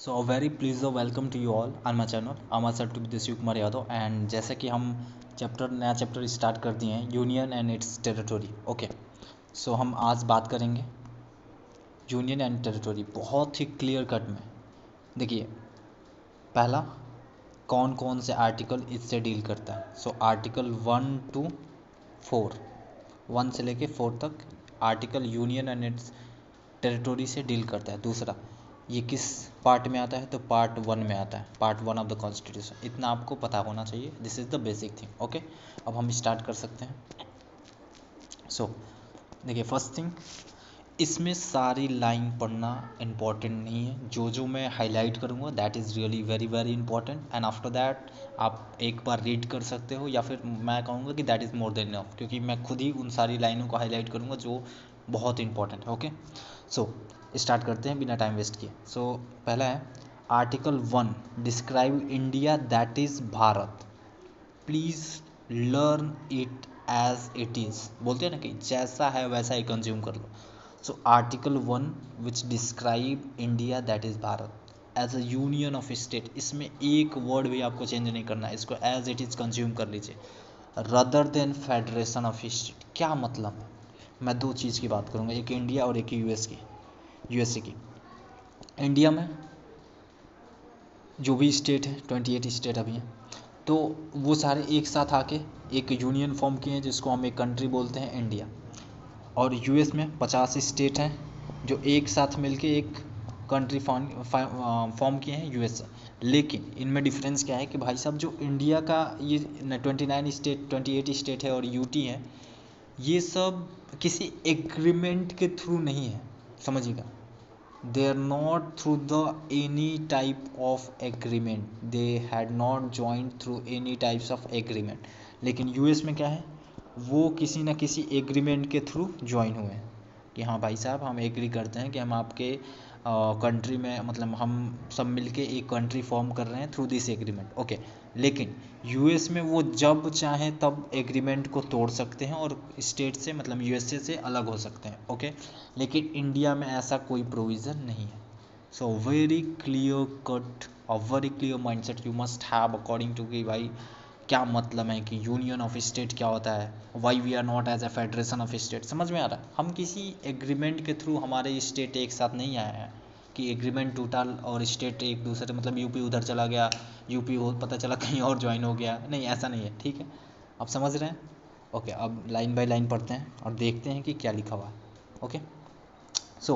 So very please welcome to you all on my channel आमा sir to be Shiv Kumar Yadav. And जैसे कि हम नया चैप्टर स्टार्ट कर दिए हैं, union and its territory. Okay, so हम आज बात करेंगे यूनियन एंड टेरिटोरी बहुत ही क्लियर कट में। देखिए, पहला कौन कौन से आर्टिकल इससे डील करता है। सो आर्टिकल 1 to 4, 1 से लेके 4 तक article union and its territory से डील करता है। दूसरा, ये किस पार्ट में आता है, तो पार्ट 1 में आता है, पार्ट 1 ऑफ द कॉन्स्टिट्यूशन। इतना आपको पता होना चाहिए, this is the basic thing. Okay, अब हम स्टार्ट कर सकते हैं। सो देखिए, फर्स्ट थिंग, इसमें सारी लाइन पढ़ना इम्पॉर्टेंट नहीं है। जो जो मैं हाईलाइट करूँगा that is really very very important, and after that आप एक बार रीड कर सकते हो, या फिर मैं कहूँगा कि that is more than enough, क्योंकि मैं खुद ही उन सारी लाइनों को हाईलाइट करूँगा जो बहुत इंपॉर्टेंट है। ओके, सो स्टार्ट करते हैं बिना टाइम वेस्ट किए। सो पहला है article 1, describe India that is Bharat, please learn it as it is. बोलते हैं ना कि जैसा है वैसा ही कंज्यूम कर लो। So article 1 which describe India that is Bharat as a union of state, इसमें एक वर्ड भी आपको चेंज नहीं करना है, इसको एज इट इज़ कंज्यूम कर लीजिए। Rather than federation of state, क्या मतलब है? मैं दो चीज़ की बात करूँगा, एक इंडिया और एक यूएसए की। इंडिया में जो भी स्टेट है, 28 स्टेट अभी हैं, तो वो सारे एक साथ आके एक यूनियन फॉर्म किए हैं जिसको हम एक कंट्री बोलते हैं, इंडिया। और यूएस में 50 स्टेट हैं जो एक साथ मिलके एक कंट्री फॉर्म किए हैं, यूएस। लेकिन इनमें डिफरेंस क्या है कि भाई साहब, जो इंडिया का ये 28 स्टेट है और यूटी है, ये सब किसी एग्रीमेंट के थ्रू नहीं है, समझिएगा। they are not through the any type of agreement, they had not joined through any types of agreement। लेकिन यूएस में क्या है, वो किसी ना किसी एग्रीमेंट के थ्रू ज्वाइन हुए हैं कि हाँ भाई साहब, हम एग्री करते हैं कि हम आपके कंट्री में, मतलब हम सब मिलके एक कंट्री फॉर्म कर रहे हैं थ्रू दिस एग्रीमेंट। ओके, लेकिन यूएस में वो जब चाहें तब एग्रीमेंट को तोड़ सकते हैं और स्टेट से, मतलब यूएसए से अलग हो सकते हैं। ओके, लेकिन इंडिया में ऐसा कोई प्रोविज़न नहीं है। सो वेरी क्लियर कट और very clear mindset you must have according to कि भाई क्या मतलब है कि यूनियन ऑफ स्टेट क्या होता है, why we are not as a federation of state. समझ में आ रहा है? हम किसी एग्रीमेंट के थ्रू हमारे स्टेट एक साथ नहीं आए हैं कि एग्रीमेंट टूटा और स्टेट एक दूसरे, मतलब यूपी उधर चला गया, यूपी हो पता चला कहीं और ज्वाइन हो गया, नहीं ऐसा नहीं है। ठीक है, अब समझ रहे हैं? ओके, अब लाइन बाय लाइन पढ़ते हैं और देखते हैं कि क्या लिखा हुआ है। Okay, so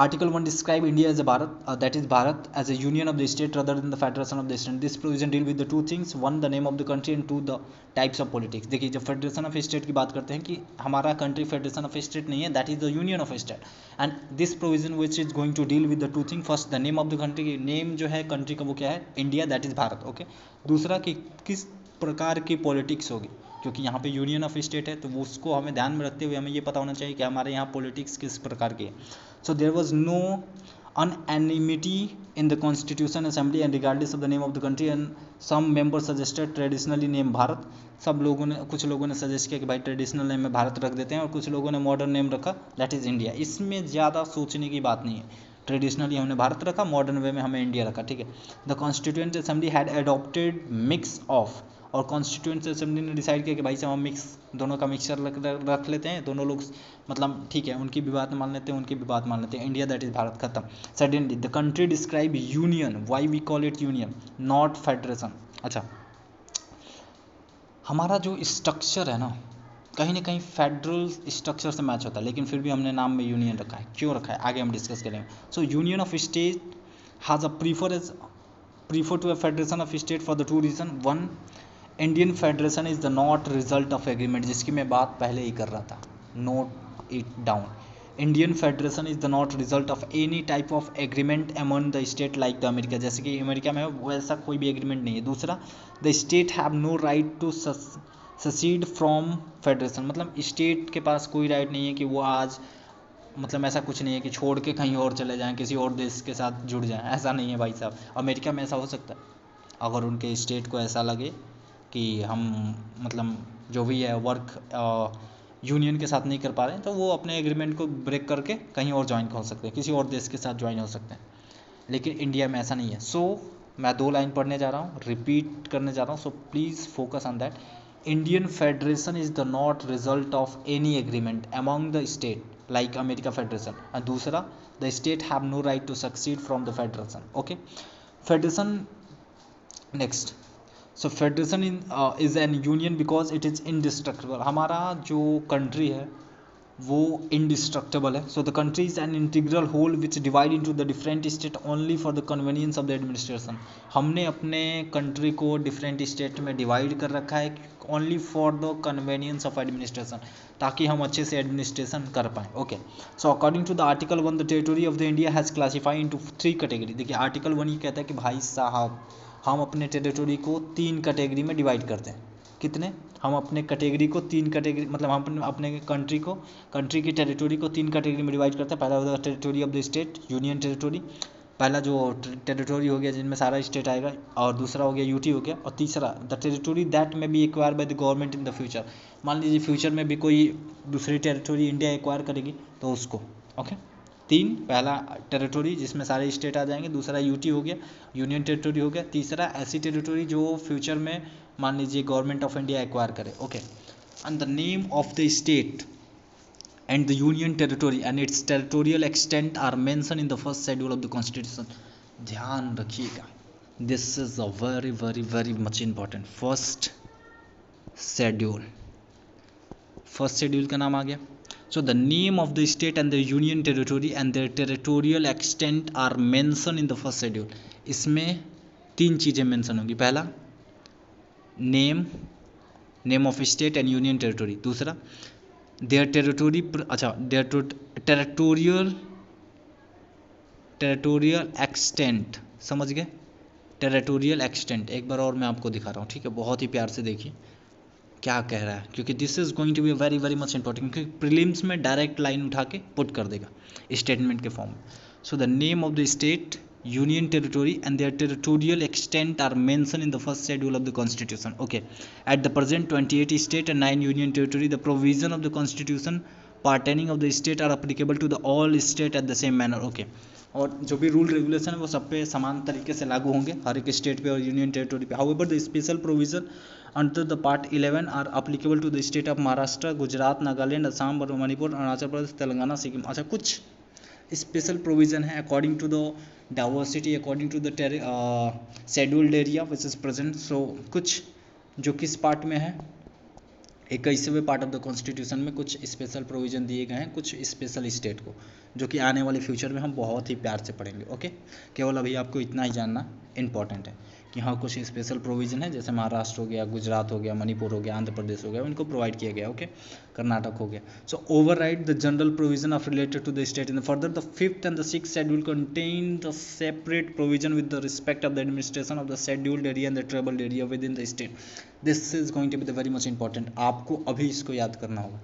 article 1 describe India as a Bharat, that is Bharat as a union of the state rather than the federation of the state. This provision deal with the two things, one the name of the country and two the types of politics। देखिए, जब federation of state की बात करते हैं कि हमारा country federation of state नहीं है, that is the union of state, and this provision which is going to deal with the two thing. First, the name of the country, name जो है कंट्री का वो क्या है, India, that is Bharat. Okay, दूसरा कि किस प्रकार की पॉलिटिक्स होगी, क्योंकि यहाँ पे यूनियन ऑफ स्टेट है, तो वो उसको हमें ध्यान में रखते हुए हमें ये पता होना चाहिए कि हमारे यहाँ पॉलिटिक्स किस प्रकार की है। So there was no unanimity in the Constitution Assembly and regardless of the name of the country, and some members suggested traditionally name Bharat. सब लोगों ने, कुछ लोगों ने सजेस्ट किया कि भाई ट्रेडिशनल नेम में भारत रख देते हैं, और कुछ लोगों ने मॉडर्न नेम रखा, दैट इज़ इंडिया। इसमें ज़्यादा सोचने की बात नहीं है, ट्रेडिशनली हमने भारत रखा, मॉडर्न वे में हमें इंडिया रखा। ठीक है, the constituent assembly had adopted mix of, और कॉन्स्टिट्यूएंट असेंबली ने डिसाइड किया कि भाई साहब हम मिक्स, दोनों का मिक्सचर रख लेते हैं, दोनों लोग, मतलब ठीक है, उनकी भी बात मान लेते हैं, उनकी भी बात मान लेते हैं, इंडिया दैट इज़ भारत, खत्म। Suddenly the country describe union, why we call it union not federation. अच्छा, हमारा जो स्ट्रक्चर है ना, कहीं ना कहीं फेडरल स्ट्रक्चर से मैच होता है, लेकिन फिर भी हमने नाम में यूनियन रखा है। क्यों रखा है, आगे हम डिस्कस करेंगे। सो union of state has a prefer to a federation of state for the two reason, one, Indian federation is the not result of agreement, जिसकी मैं बात पहले ही कर रहा था, note it down. Indian federation is the not result of any type of agreement among the state like the America, जैसे कि America में वैसा कोई भी एग्रीमेंट नहीं है। दूसरा, the state have no right to secede from federation, मतलब स्टेट के पास कोई राइट नहीं है कि वो आज, मतलब ऐसा कुछ नहीं है कि छोड़ के कहीं और चले जाएं, किसी और देश के साथ जुड़ जाएं, ऐसा नहीं है भाई साहब। अमेरिका में ऐसा हो सकता है, अगर उनके स्टेट को ऐसा लगे कि हम, मतलब जो भी है वर्क यूनियन के साथ नहीं कर पा रहे हैं, तो वो अपने एग्रीमेंट को ब्रेक करके कहीं और ज्वाइन हो सकते हैं, किसी और देश के साथ ज्वाइन हो सकते हैं। लेकिन इंडिया में ऐसा नहीं है। सो मैं 2 लाइन पढ़ने जा रहा हूँ, रिपीट करने जा रहा हूँ, so please focus on that. Indian federation is the not result of any agreement among the state like America federation. और दूसरा, the state have no right to secede from the federation. Okay, federation next. So federation is an union because it is indestructible. हमारा जो country है वो indestructible है। So the country is an integral whole which divide into the different state only for the convenience of the administration. हमने अपने country को different state में divide कर रखा है only for the convenience of administration, ताकि हम अच्छे से एडमिनिस्ट्रेशन कर पाएँ। Okay, so according to the article 1 the territory of the India has classified into 3 category. देखिए आर्टिकल 1 ये कहता है कि भाई साहब हम अपने टेरिटरी को 3 कैटेगरी में डिवाइड करते हैं। कितने? हम अपने कैटेगरी को 3 कैटेगरी, मतलब हम अपने कंट्री की टेरिटरी को 3 कैटेगरी में डिवाइड करते हैं। पहला होगा territory of the state, union territory, पहला जो टेरिटरी हो गया जिनमें सारा स्टेट आएगा, और दूसरा हो गया यूटी हो गया, और तीसरा the territory that may be acquire by the government in the future. मान लीजिए फ्यूचर में भी कोई दूसरी टेरिटरी इंडिया एक्वायर करेगी तो उसको। ओके, 3, पहला टेरिटरी जिसमें सारे स्टेट आ जाएंगे, दूसरा यूटी हो गया, यूनियन टेरिटरी हो गया, तीसरा ऐसी टेरिटरी जो फ्यूचर में मान लीजिए गवर्नमेंट ऑफ इंडिया एक्वायर करे। Okay, and the name of the state and the union territory and its territorial extent are mentioned in the first schedule of the constitution. ध्यान रखिएगा, this is a very very very much important first schedule। first schedule का नाम आ गया। so the name of the state and the union territory and their territorial extent are mentioned in the first schedule। इसमें 3 चीज़ें mention होंगी। पहला name of state and union territory, दूसरा there territory, अच्छा there territorial extent, समझ गए? Territorial extent एक बार और मैं आपको दिखा रहा हूँ, ठीक है? बहुत ही प्यार से देखिए क्या कह रहा है, क्योंकि this is going to be very very much important, क्योंकि प्रीलिम्स में डायरेक्ट लाइन उठा के पुट कर देगा स्टेटमेंट के फॉर्म में। So the name of the state, union territory and their territorial extent are mentioned in the first schedule of the constitution। okay, at the present 28 state and 9 union territory, the provision of the constitution pertaining of the state are applicable to the all state at the same manner। okay, और जो भी rule regulation है वो सब पे समान तरीके से लागू होंगे, हर एक स्टेट पे और यूनियन टेरिटरी पे। However the special provision under the part 11 are applicable to the state of Maharashtra, Gujarat, Nagaland, Assam, Manipur, Arunachal Pradesh, Telangana, Sikkim. अच्छा, कुछ स्पेशल प्रोविज़न है according to the diversity, according to the scheduled area which is present. So कुछ जो किस part में है, 21वें पार्ट ऑफ द कॉन्स्टिट्यूशन में कुछ स्पेशल प्रोविज़न दिए गए हैं कुछ स्पेशल स्टेट को, जो कि आने वाले फ्यूचर में हम बहुत ही प्यार से पढ़ेंगे। ओके, केवल अभी आपको इतना ही जानना इंपॉर्टेंट है कि हाँ कुछ स्पेशल प्रोविज़न है, जैसे महाराष्ट्र हो गया, गुजरात हो गया, मणिपुर हो गया, आंध्र प्रदेश हो गया, उनको प्रोवाइड किया गया। ओके, कर्नाटक हो गया। So override the general provision of related to the state in further the 5th and the 6th schedule contain the separate provision with the respect of the administration of the scheduled area and the tribal area within the state. This is going to be the very much important. आपको अभी इसको याद करना होगा।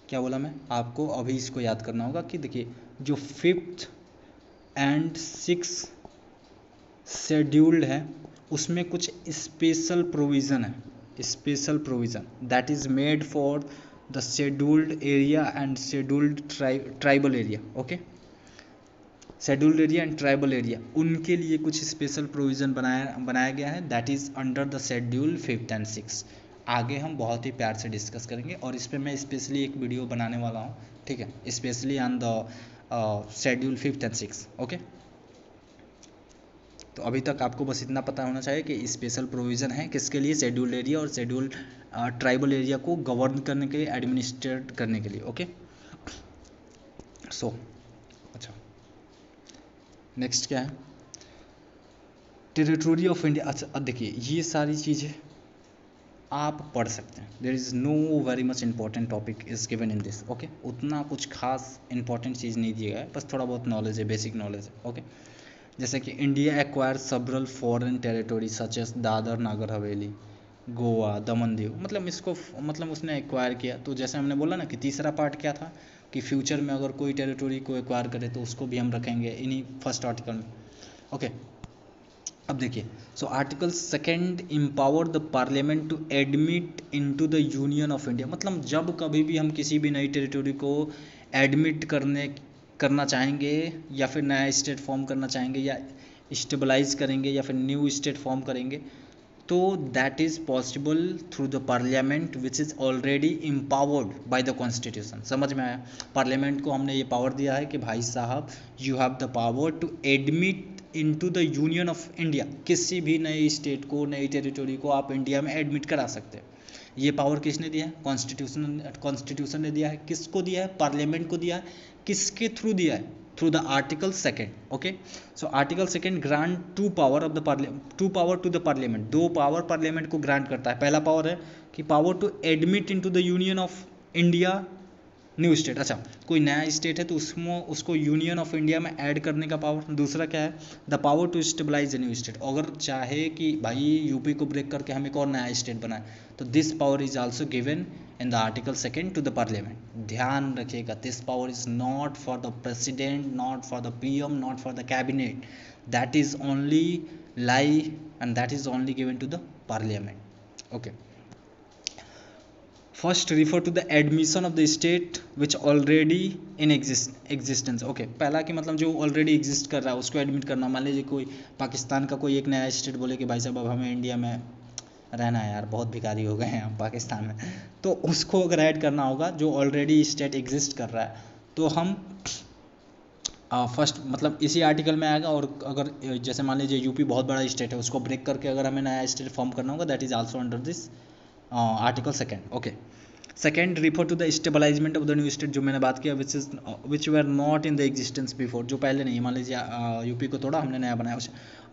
क्या बोला मैं? आपको अभी इसको याद करना होगा कि देखिए जो 5th and 6th शेड्यूल्ड है उसमें कुछ स्पेशल प्रोविज़न है, special provision that is made for the scheduled area and scheduled tribal area. Okay, scheduled area and tribal area, उनके लिए कुछ स्पेशल प्रोविज़न बनाया गया है, that is under the schedule 5th and 6th। आगे हम बहुत ही प्यार से डिस्कस करेंगे और इस पर मैं स्पेशली एक वीडियो बनाने वाला हूँ, ठीक है, specially on the schedule 5th and 6th। Okay, तो अभी तक आपको बस इतना पता होना चाहिए कि स्पेशल प्रोविज़न है किसके लिए, शेड्यूल्ड एरिया और शेड्यूल्ड ट्राइबल एरिया को गवर्न करने के लिए, एडमिनिस्ट्रेट करने के लिए। ओके, सो अच्छा नेक्स्ट क्या है, टेरिटरी ऑफ इंडिया। अच्छा अब देखिए ये सारी चीज़ें आप पढ़ सकते हैं, there is no very much important topic is given in this. Okay, उतना कुछ खास इंपॉर्टेंट चीज़ नहीं दिया गया है, बस थोड़ा बहुत नॉलेज है, बेसिक नॉलेज है। ओके, जैसे कि India acquire several foreign territory such as Dadar Nagar Haveli, Goa, Daman Diu, मतलब इसको मतलब उसने एक्वायर किया। तो जैसे हमने बोला ना कि तीसरा पार्ट क्या था कि फ्यूचर में अगर कोई टेरिटरी को एक्वायर करे तो उसको भी हम रखेंगे इन्हीं फर्स्ट आर्टिकल में। ओके, अब देखिए, so article 2 empower the parliament to admit into the union of India. मतलब जब कभी भी हम किसी भी नई टेरिटरी को एडमिट करना चाहेंगे या फिर नया स्टेट फॉर्म करना चाहेंगे या स्टेबलाइज करेंगे या फिर न्यू स्टेट फॉर्म करेंगे, तो that is possible through the parliament which is already empowered by the constitution. समझ में आया? पार्लियामेंट को हमने ये पावर दिया है कि भाई साहब you have the power to admit into the union of India, किसी भी नए स्टेट को, नई टेरिटोरी को आप इंडिया में एडमिट करा सकते हैं। ये पावर किसने दिया है? कॉन्स्टिट्यूशन ने दिया है। किसको दिया है? पार्लियामेंट को दिया है। किसके थ्रू दिया है? Through the article 2। Okay, so article 2 grant two power to the parliament. 2 power parliament को ग्रांट करता है। पहला पावर है कि power to admit into the union of India new state. अच्छा, कोई नया स्टेट है तो उसको यूनियन ऑफ इंडिया में ऐड करने का पावर। दूसरा क्या है? The power to stabilize a new state. अगर चाहे कि भाई यूपी को ब्रेक करके हम एक और नया स्टेट बनाए, तो this power is also given in the article 2 to the parliament. ध्यान रखिएगा, this power is not for the president, not for the PM, not for the cabinet, that is only lie and that is only given to the parliament. Okay, first refer to the admission of the state which already in existence. Okay, पहला कि मतलब जो already exist कर रहा है उसको admit करना। मान लीजिए कोई पाकिस्तान का कोई एक नया स्टेट बोले कि भाई साहब अब हमें इंडिया में रहना है यार, बहुत भिखारी हो गए हैं हम पाकिस्तान में, तो उसको अगर ऐड करना होगा जो ऑलरेडी स्टेट एग्जिस्ट कर रहा है, तो हम फर्स्ट मतलब इसी आर्टिकल में आएगा। और अगर जैसे मान लीजिए यूपी बहुत बड़ा स्टेट है, उसको ब्रेक करके अगर हमें नया स्टेट फॉर्म करना होगा, that is also under this article 2। Okay, second refer to the establishment of the new state, जो मैंने बात किया which were not in the existence before, जो पहले नहीं है। मान लीजिए यूपी को तोड़ा, हमने नया बनाया।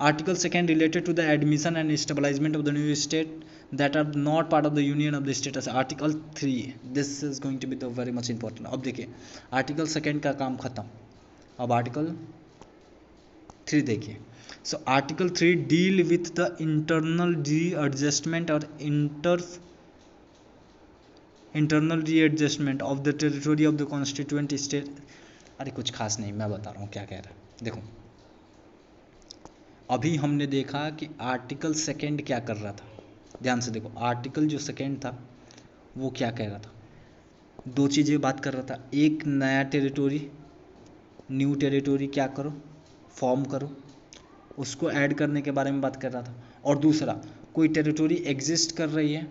Article 2 related to the admission and stabilizement of the new state that are not part of the union of the state. Article 3, this is going to be the very much important. अब देखिए article 2 का काम खत्म, अब article 3 देखिए। So article 3 deal with the internal readjustment और internal readjustment of the territory of the constituent state. अरे कुछ खास नहीं, मैं बता रहा हूँ क्या कह रहा है। देखो अभी हमने देखा कि आर्टिकल 2 क्या कर रहा था, ध्यान से देखो। आर्टिकल जो 2 था वो क्या कह रहा था? 2 चीज़ें बात कर रहा था। एक, नया टेरिटोरी, न्यू टेरिटोरी क्या करो, फॉर्म करो, उसको ऐड करने के बारे में बात कर रहा था। और दूसरा, कोई टेरिटोरी एग्जिस्ट कर रही है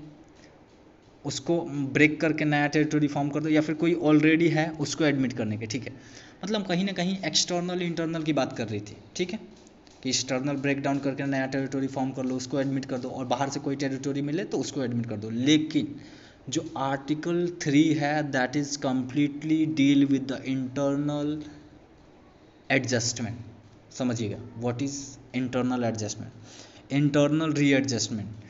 उसको ब्रेक करके नया टेरिटोरी फॉर्म कर दो, या फिर कोई ऑलरेडी है उसको एडमिट करने के। ठीक है, मतलब कहीं ना कहीं एक्सटर्नल इंटरनल की बात कर रही थी। ठीक है, कि एक्सटर्नल ब्रेक डाउन करके नया टेरिटोरी फॉर्म कर लो, उसको एडमिट कर दो, और बाहर से कोई टेरिटोरी मिले तो उसको एडमिट कर दो। लेकिन जो आर्टिकल 3 है that is completely deal with the internal adjustment. समझिएगा, what is internal adjustment? Internal readjustment.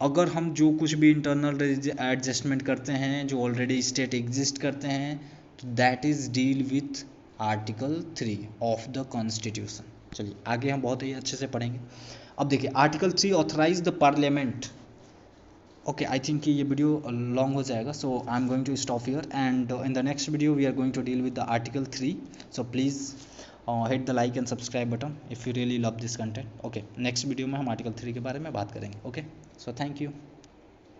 अगर हम जो कुछ भी इंटरनल एडजस्टमेंट करते हैं जो ऑलरेडी स्टेट एग्जिस्ट करते हैं, तो that is deal with article 3 of the constitution. चलिए आगे हम बहुत ही अच्छे से पढ़ेंगे। अब देखिए article 3 authorize the parliament. Okay, I think ये वीडियो लॉन्ग हो जाएगा, so I am going to stop here and in the next video we are going to deal with the article 3। So please hit the like and subscribe button if you really love this content. Okay, next video में हम article 3 के बारे में बात करेंगे. Okay, so thank you.